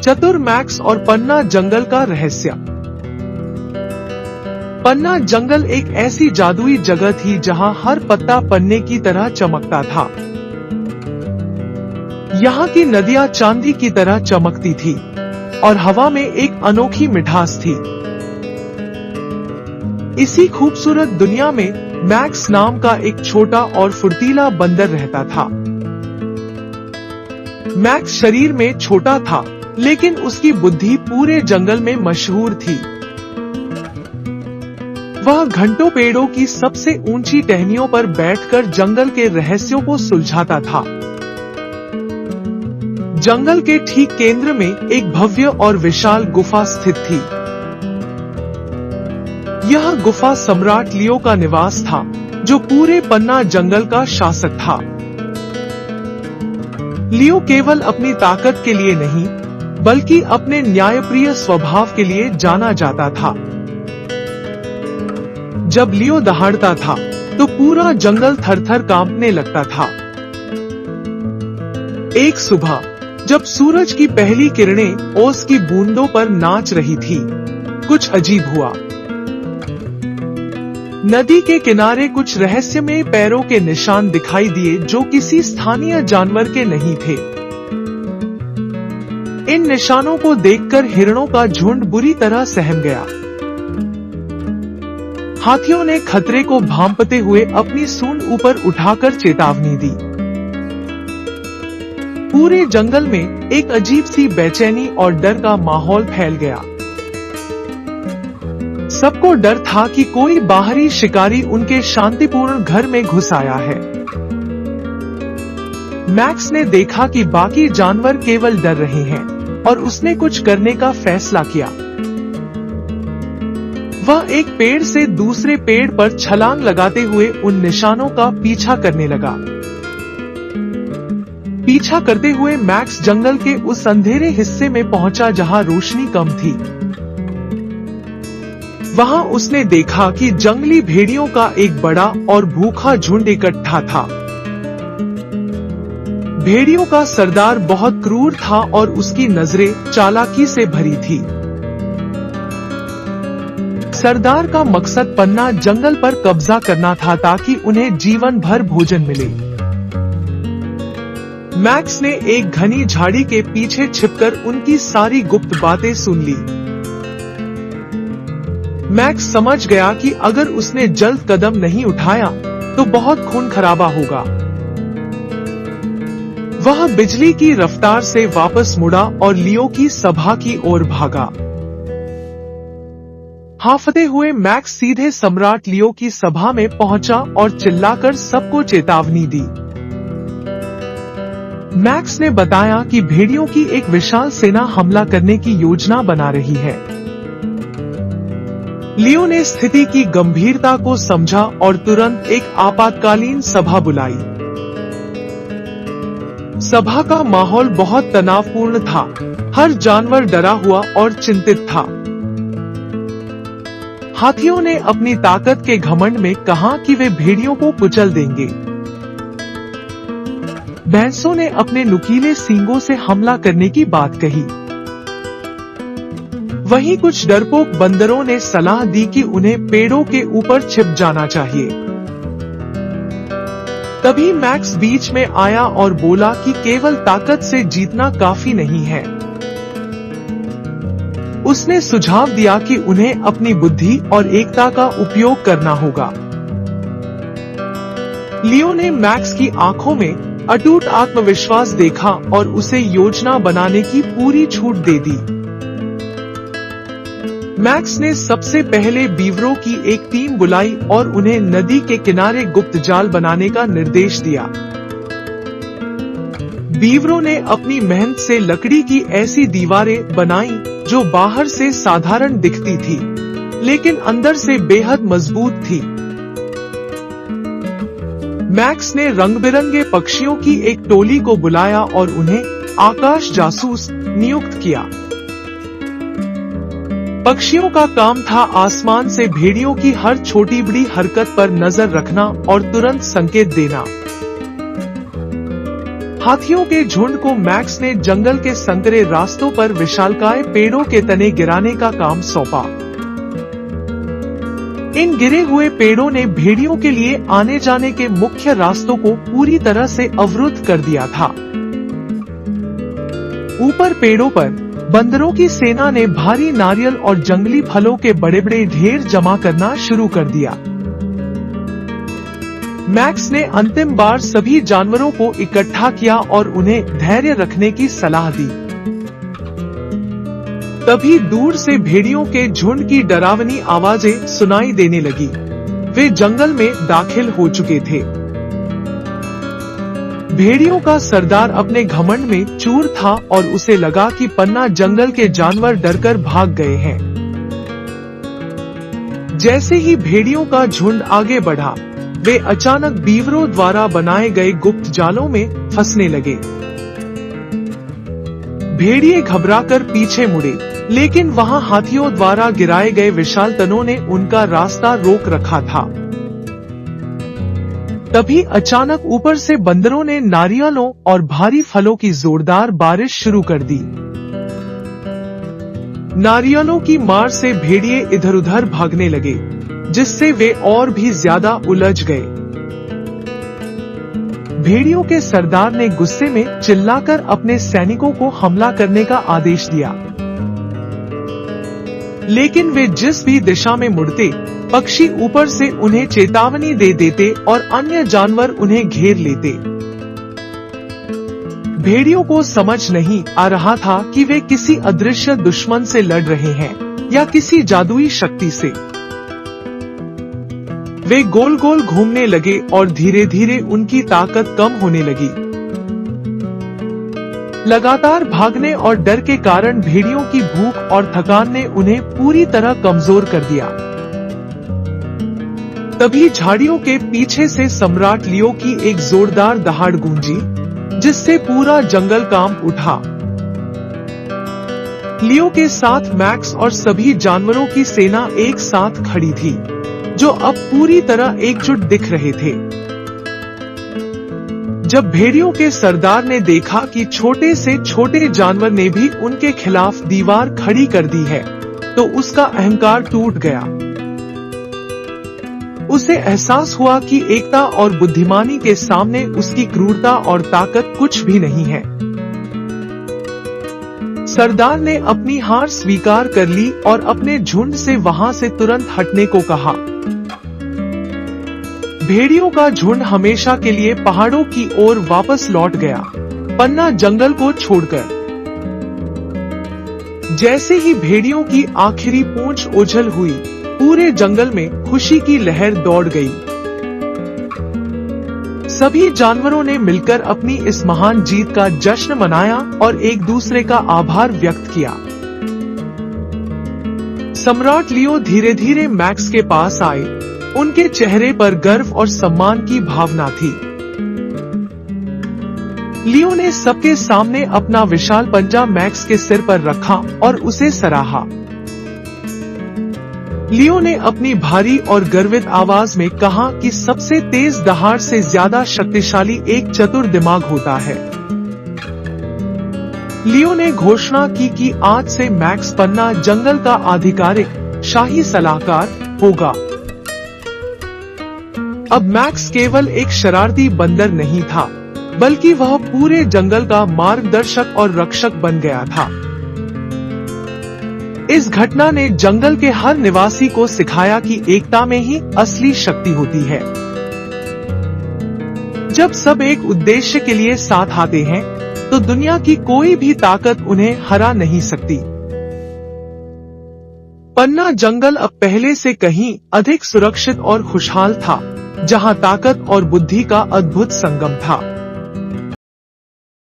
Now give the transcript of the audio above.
चतुर मैक्स और पन्ना जंगल का रहस्य। पन्ना जंगल एक ऐसी जादुई जगह थी जहां हर पत्ता पन्ने की तरह चमकता था। यहाँ की नदियां चांदी की तरह चमकती थी और हवा में एक अनोखी मिठास थी। इसी खूबसूरत दुनिया में मैक्स नाम का एक छोटा और फुर्तीला बंदर रहता था। मैक्स शरीर में छोटा था, लेकिन उसकी बुद्धि पूरे जंगल में मशहूर थी। वह घंटों पेड़ों की सबसे ऊंची टहनियों पर बैठकर जंगल के रहस्यों को सुलझाता था। जंगल के ठीक केंद्र में एक भव्य और विशाल गुफा स्थित थी। यह गुफा सम्राट लियो का निवास था, जो पूरे पन्ना जंगल का शासक था। लियो केवल अपनी ताकत के लिए नहीं, बल्कि अपने न्यायप्रिय स्वभाव के लिए जाना जाता था। जब लियो दहाड़ता था, तो पूरा जंगल थरथर कांपने लगता था। एक सुबह, जब सूरज की पहली किरणें ओस की बूंदों पर नाच रही थी, कुछ अजीब हुआ। नदी के किनारे कुछ रहस्यमय पैरों के निशान दिखाई दिए, जो किसी स्थानीय जानवर के नहीं थे। इन निशानों को देखकर हिरणों का झुंड बुरी तरह सहम गया। हाथियों ने खतरे को भांपते हुए अपनी सूंड ऊपर उठाकर चेतावनी दी। पूरे जंगल में एक अजीब सी बेचैनी और डर का माहौल फैल गया। सबको डर था कि कोई बाहरी शिकारी उनके शांतिपूर्ण घर में घुस आया है। मैक्स ने देखा कि बाकी जानवर केवल डर रहे हैं, और उसने कुछ करने का फैसला किया। वह एक पेड़ से दूसरे पेड़ पर छलांग लगाते हुए उन निशानों का पीछा करने लगा। पीछा करते हुए मैक्स जंगल के उस अंधेरे हिस्से में पहुंचा जहां रोशनी कम थी। वहां उसने देखा कि जंगली भेड़ियों का एक बड़ा और भूखा झुंड इकट्ठा था। भेड़ियों का सरदार बहुत क्रूर था और उसकी नजरें चालाकी से भरी थी। सरदार का मकसद पन्ना जंगल पर कब्जा करना था, ताकि उन्हें जीवन भर भोजन मिले। मैक्स ने एक घनी झाड़ी के पीछे छिपकर उनकी सारी गुप्त बातें सुन ली। मैक्स समझ गया कि अगर उसने जल्द कदम नहीं उठाया, तो बहुत खून खराबा होगा। वह बिजली की रफ्तार से वापस मुड़ा और लियो की सभा की ओर भागा। हांफते हुए मैक्स सीधे सम्राट लियो की सभा में पहुंचा और चिल्लाकर सबको चेतावनी दी। मैक्स ने बताया कि भेड़ियों की एक विशाल सेना हमला करने की योजना बना रही है। लियो ने स्थिति की गंभीरता को समझा और तुरंत एक आपातकालीन सभा बुलाई। सभा का माहौल बहुत तनावपूर्ण था। हर जानवर डरा हुआ और चिंतित था। हाथियों ने अपनी ताकत के घमंड में कहा कि वे भेड़ियों को कुचल देंगे। भैंसों ने अपने नुकीले सींगों से हमला करने की बात कही। वहीं कुछ डरपोक बंदरों ने सलाह दी कि उन्हें पेड़ों के ऊपर छिप जाना चाहिए। तभी मैक्स बीच में आया और बोला कि केवल ताकत से जीतना काफी नहीं है। उसने सुझाव दिया कि उन्हें अपनी बुद्धि और एकता का उपयोग करना होगा। लियो ने मैक्स की आंखों में अटूट आत्मविश्वास देखा और उसे योजना बनाने की पूरी छूट दे दी। मैक्स ने सबसे पहले बीवरों की एक टीम बुलाई और उन्हें नदी के किनारे गुप्त जाल बनाने का निर्देश दिया। बीवरों ने अपनी मेहनत से लकड़ी की ऐसी दीवारें बनाई जो बाहर से साधारण दिखती थी, लेकिन अंदर से बेहद मजबूत थी। मैक्स ने रंग-बिरंगे पक्षियों की एक टोली को बुलाया और उन्हें आकाश जासूस नियुक्त किया। पक्षियों का काम था आसमान से भेड़ियों की हर छोटी बड़ी हरकत पर नजर रखना और तुरंत संकेत देना। हाथियों के झुंड को मैक्स ने जंगल के संकरे रास्तों पर विशालकाय पेड़ों के तने गिराने का काम सौंपा। इन गिरे हुए पेड़ों ने भेड़ियों के लिए आने जाने के मुख्य रास्तों को पूरी तरह से अवरुद्ध कर दिया था। ऊपर पेड़ों पर बंदरों की सेना ने भारी नारियल और जंगली फलों के बड़े बड़े ढेर जमा करना शुरू कर दिया। मैक्स ने अंतिम बार सभी जानवरों को इकट्ठा किया और उन्हें धैर्य रखने की सलाह दी। तभी दूर से भेड़ियों के झुंड की डरावनी आवाजें सुनाई देने लगी। वे जंगल में दाखिल हो चुके थे। भेड़ियों का सरदार अपने घमंड में चूर था और उसे लगा कि पन्ना जंगल के जानवर डरकर भाग गए हैं। जैसे ही भेड़ियों का झुंड आगे बढ़ा, वे अचानक बीवरों द्वारा बनाए गए गुप्त जालों में फंसने लगे। भेड़िए घबराकर पीछे मुड़े, लेकिन वहां हाथियों द्वारा गिराए गए विशाल तनों ने उनका रास्ता रोक रखा था। तभी अचानक ऊपर से बंदरों ने नारियलों और भारी फलों की जोरदार बारिश शुरू कर दी। नारियलों की मार से भेड़िए इधर उधर भागने लगे, जिससे वे और भी ज्यादा उलझ गए। भेड़ियों के सरदार ने गुस्से में चिल्लाकर अपने सैनिकों को हमला करने का आदेश दिया, लेकिन वे जिस भी दिशा में मुड़ते, पक्षी ऊपर से उन्हें चेतावनी दे देते और अन्य जानवर उन्हें घेर लेते। भेड़ियों को समझ नहीं आ रहा था कि वे किसी अदृश्य दुश्मन से लड़ रहे हैं या किसी जादुई शक्ति से। वे गोल गोल घूमने लगे और धीरे धीरे उनकी ताकत कम होने लगी। लगातार भागने और डर के कारण भेड़ियों की भूख और थकान ने उन्हें पूरी तरह कमजोर कर दिया। तभी झाड़ियों के पीछे से सम्राट लियो की एक जोरदार दहाड़ गूंजी, जिससे पूरा जंगल कांप उठा। लियो के साथ मैक्स और सभी जानवरों की सेना एक साथ खड़ी थी, जो अब पूरी तरह एकजुट दिख रहे थे। जब भेड़ियों के सरदार ने देखा कि छोटे से छोटे जानवर ने भी उनके खिलाफ दीवार खड़ी कर दी है, तो उसका अहंकार टूट गया। उसे एहसास हुआ कि एकता और बुद्धिमानी के सामने उसकी क्रूरता और ताकत कुछ भी नहीं है। सरदार ने अपनी हार स्वीकार कर ली और अपने झुंड से वहां से तुरंत हटने को कहा। भेड़ियों का झुंड हमेशा के लिए पहाड़ों की ओर वापस लौट गया, पन्ना जंगल को छोड़कर। जैसे ही भेड़ियों की आखिरी पूंछ ओझल हुई, पूरे जंगल में खुशी की लहर दौड़ गई। सभी जानवरों ने मिलकर अपनी इस महान जीत का जश्न मनाया और एक दूसरे का आभार व्यक्त किया। सम्राट लियो धीरे धीरे मैक्स के पास आए। उनके चेहरे पर गर्व और सम्मान की भावना थी। लियो ने सबके सामने अपना विशाल पंजा मैक्स के सिर पर रखा और उसे सराहा। लियो ने अपनी भारी और गर्वित आवाज में कहा कि सबसे तेज दहाड़ से ज्यादा शक्तिशाली एक चतुर दिमाग होता है। लियो ने घोषणा की कि आज से मैक्स पन्ना जंगल का आधिकारिक शाही सलाहकार होगा। अब मैक्स केवल एक शरारती बंदर नहीं था, बल्कि वह पूरे जंगल का मार्गदर्शक और रक्षक बन गया था। इस घटना ने जंगल के हर निवासी को सिखाया कि एकता में ही असली शक्ति होती है। जब सब एक उद्देश्य के लिए साथ आते हैं, तो दुनिया की कोई भी ताकत उन्हें हरा नहीं सकती। पन्ना जंगल अब पहले से कहीं अधिक सुरक्षित और खुशहाल था, जहां ताकत और बुद्धि का अद्भुत संगम था।